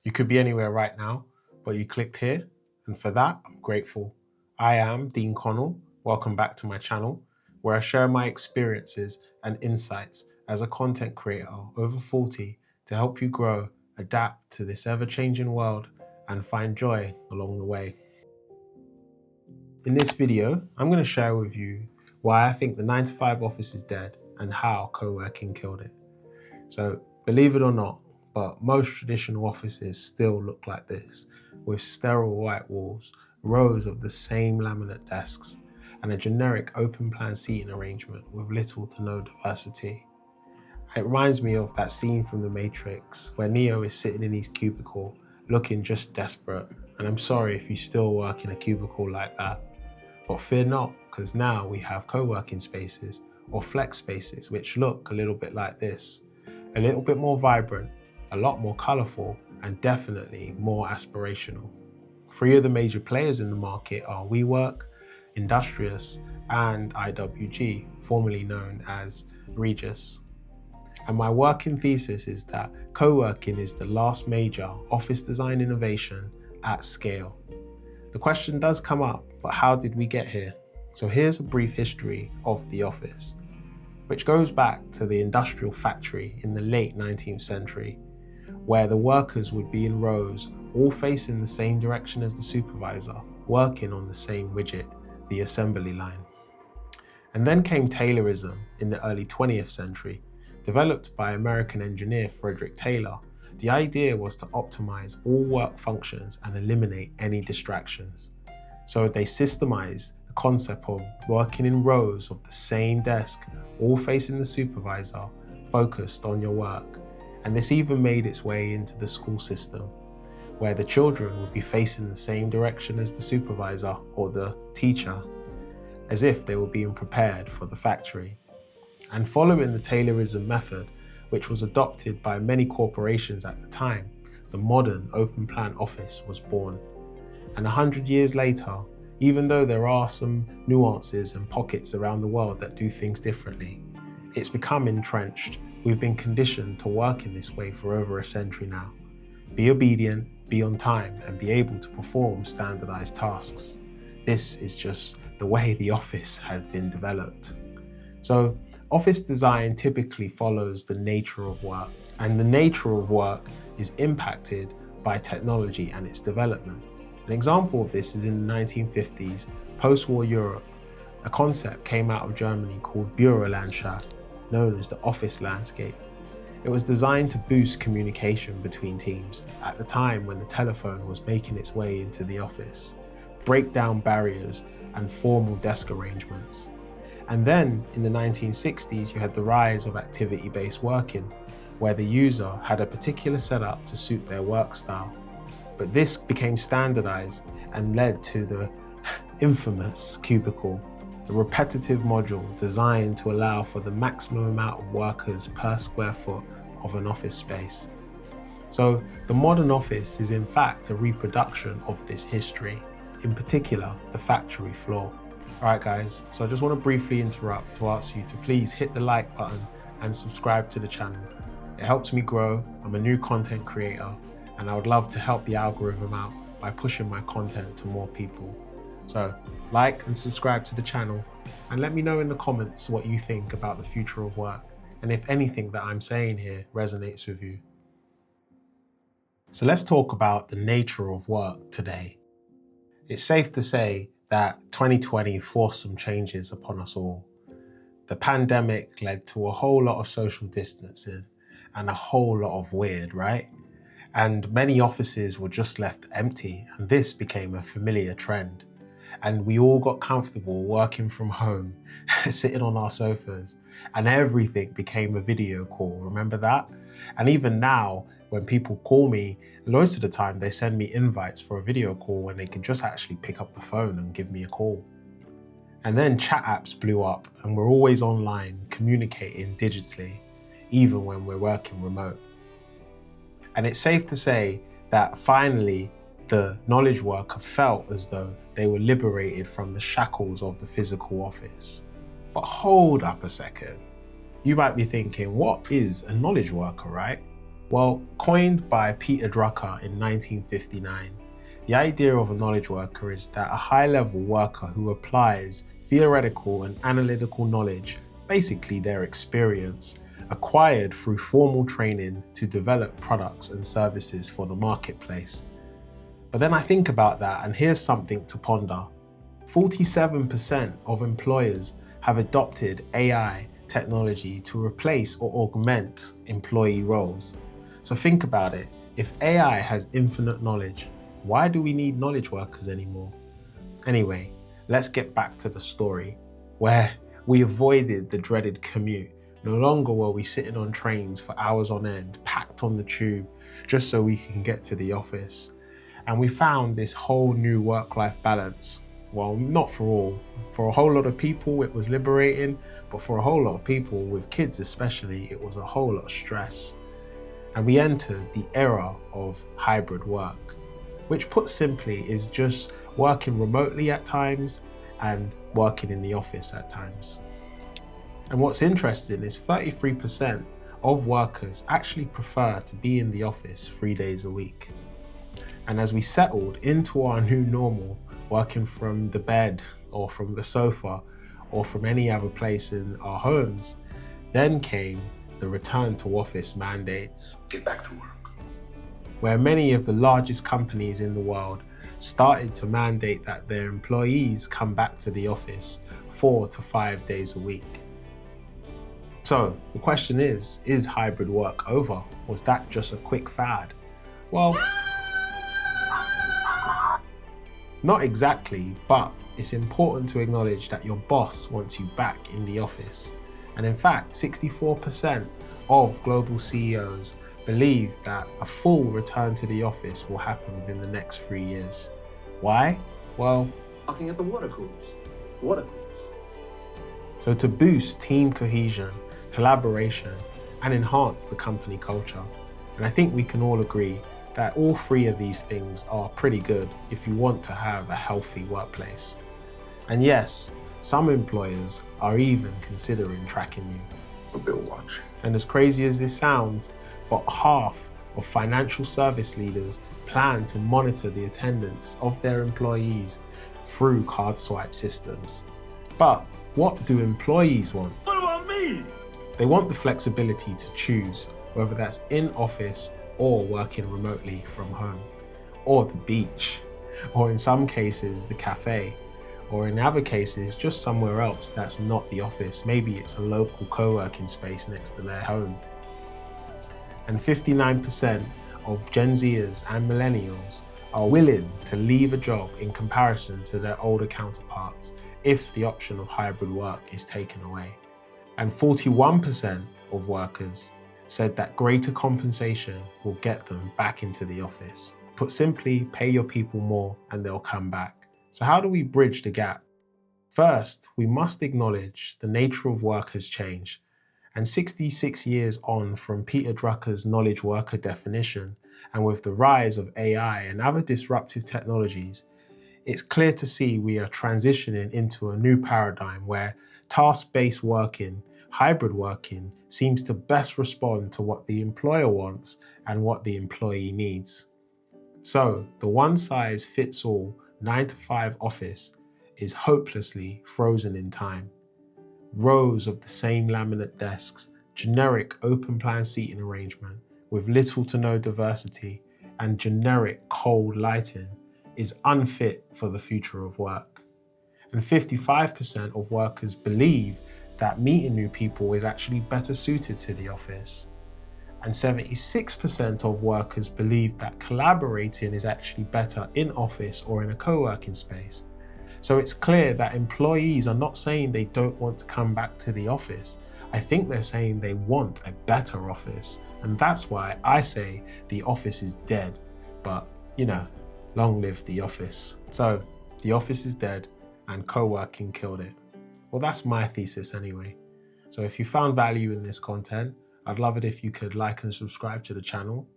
You could be anywhere right now, but you clicked here, and for that, I'm grateful. I am Dean Connell. Welcome back to my channel, where I share my experiences and insights as a content creator over 40 to help you grow, adapt to this ever-changing world, and find joy along the way. In this video, I'm going to share with you why I think the 9-to-5 office is dead and how co-working killed it. So, believe it or not, but most traditional offices still look like this, with sterile white walls, rows of the same laminate desks, and a generic open plan seating arrangement with little to no diversity. It reminds me of that scene from The Matrix where Neo is sitting in his cubicle looking just desperate, and I'm sorry if you still work in a cubicle like that. But fear not, because now we have co-working spaces or flex spaces which look a little bit like this. A little bit more vibrant, a lot more colourful, and definitely more aspirational. 3 of the major players in the market are WeWork, Industrious, and IWG, formerly known as Regus. And my working thesis is that co-working is the last major office design innovation at scale. The question does come up, but how did we get here? So here's a brief history of the office, which goes back to the industrial factory in the late 19th century, where the workers would be in rows, all facing the same direction as the supervisor, working on the same widget, the assembly line. And then came Taylorism in the early 20th century, developed by American engineer Frederick Taylor. The idea was to optimize all work functions and eliminate any distractions. So they systemized the concept of working in rows of the same desk, all facing the supervisor, focused on your work. And this even made its way into the school system, where the children would be facing the same direction as the supervisor or the teacher, as if they were being prepared for the factory. And following the Taylorism method, which was adopted by many corporations at the time, the modern open plan office was born. And 100 years later, even though there are some nuances and pockets around the world that do things differently, it's become entrenched. We've been conditioned to work in this way for over a century now. Be obedient, be on time, and be able to perform standardized tasks. This is just the way the office has been developed. So, office design typically follows the nature of work, and the nature of work is impacted by technology and its development. An example of this is in the 1950s, post-war Europe. A concept came out of Germany called Bürolandschaft, known as the office landscape. It was designed to boost communication between teams at the time when the telephone was making its way into the office, break down barriers and formal desk arrangements. And then in the 1960s, you had the rise of activity-based working, where the user had a particular setup to suit their work style. But this became standardized and led to the infamous cubicle, a repetitive module designed to allow for the maximum amount of workers per square foot of an office space. So the modern office is in fact a reproduction of this history, in particular the factory floor. Alright guys, so I just want to briefly interrupt to ask you to please hit the like button and subscribe to the channel. It helps me grow. I'm a new content creator and I would love to help the algorithm out by pushing my content to more people. So like and subscribe to the channel and let me know in the comments what you think about the future of work and if anything that I'm saying here resonates with you. So let's talk about the nature of work today. It's safe to say that 2020 forced some changes upon us all. The pandemic led to a whole lot of social distancing and a whole lot of weird, right? And many offices were just left empty, and this became a familiar trend. And we all got comfortable working from home, sitting on our sofas, and everything became a video call, remember that? And even now, when people call me, most of the time they send me invites for a video call when they can just actually pick up the phone and give me a call. And then chat apps blew up and we're always online communicating digitally, even when we're working remote. And it's safe to say that finally the knowledge worker felt as though they were liberated from the shackles of the physical office. But hold up a second. You might be thinking, what is a knowledge worker, right? Well, coined by Peter Drucker in 1959, the idea of a knowledge worker is that a high-level worker who applies theoretical and analytical knowledge, basically their experience, acquired through formal training to develop products and services for the marketplace. But then I think about that, and here's something to ponder. 47% of employers have adopted AI technology to replace or augment employee roles. So think about it. If AI has infinite knowledge, why do we need knowledge workers anymore? Anyway, let's get back to the story where we avoided the dreaded commute. No longer were we sitting on trains for hours on end, packed on the tube, just so we can get to the office. And we found this whole new work-life balance. Well, not for all. For a whole lot of people, it was liberating, but for a whole lot of people, with kids especially, it was a whole lot of stress. And we entered the era of hybrid work, which put simply is just working remotely at times and working in the office at times. And what's interesting is 33% of workers actually prefer to be in the office 3 days a week. And as we settled into our new normal, working from the bed or from the sofa or from any other place in our homes, then came the return to office mandates. Get back to work. Where many of the largest companies in the world started to mandate that their employees come back to the office 4 to 5 days a week. So the question is hybrid work over? Was that just a quick fad? Well, not exactly, but it's important to acknowledge that your boss wants you back in the office. And in fact, 64% of global CEOs believe that a full return to the office will happen within the next 3 years. Why? Well, Looking at the water coolers. Water coolers. so to boost team cohesion, collaboration, and enhance the company culture. And I think we can all agree that all three of these things are pretty good if you want to have a healthy workplace. And yes, some employers are even considering tracking you. A bill watch. And as crazy as this sounds, but half of financial service leaders plan to monitor the attendance of their employees through card swipe systems. But what do employees want? What about me? They want the flexibility to choose whether that's in office or working remotely from home, or the beach, or in some cases the cafe, or in other cases just somewhere else that's not the office. Maybe it's a local co-working space next to their home. And 59% of Gen Zers and millennials are willing to leave a job in comparison to their older counterparts if the option of hybrid work is taken away. And 41% of workers said that greater compensation will get them back into the office. Put simply, pay your people more and they'll come back. So how do we bridge the gap? First, we must acknowledge the nature of work has changed. And 66 years on from Peter Drucker's knowledge worker definition, and with the rise of AI and other disruptive technologies, it's clear to see we are transitioning into a new paradigm where task-based working, hybrid working, seems to best respond to what the employer wants and what the employee needs. So the one-size-fits-all 9-to-5 office is hopelessly frozen in time. Rows of the same laminate desks, generic open-plan seating arrangement with little to no diversity, and generic cold lighting is unfit for the future of work. And 55% of workers believe that meeting new people is actually better suited to the office. And 76% of workers believe that collaborating is actually better in office or in a co-working space. So it's clear that employees are not saying they don't want to come back to the office. I think they're saying they want a better office. And that's why I say the office is dead. But, long live the office. So the office is dead and co-working killed it. Well, that's my thesis anyway. So if you found value in this content, I'd love it if you could like and subscribe to the channel,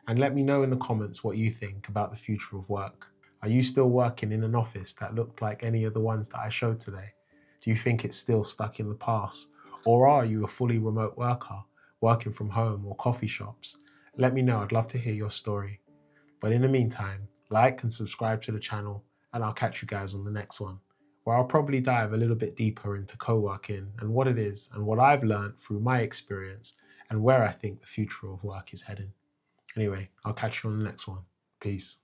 and let me know in the comments what you think about the future of work. Are you still working in an office that looked like any of the ones that I showed today? Do you think it's still stuck in the past? Or are you a fully remote worker, working from home or coffee shops? Let me know. I'd love to hear your story. But in the meantime, like and subscribe to the channel, and I'll catch you guys on the next one, where I'll probably dive a little bit deeper into co-working and what it is and what I've learned through my experience and where I think the future of work is heading. Anyway, I'll catch you on the next one. Peace.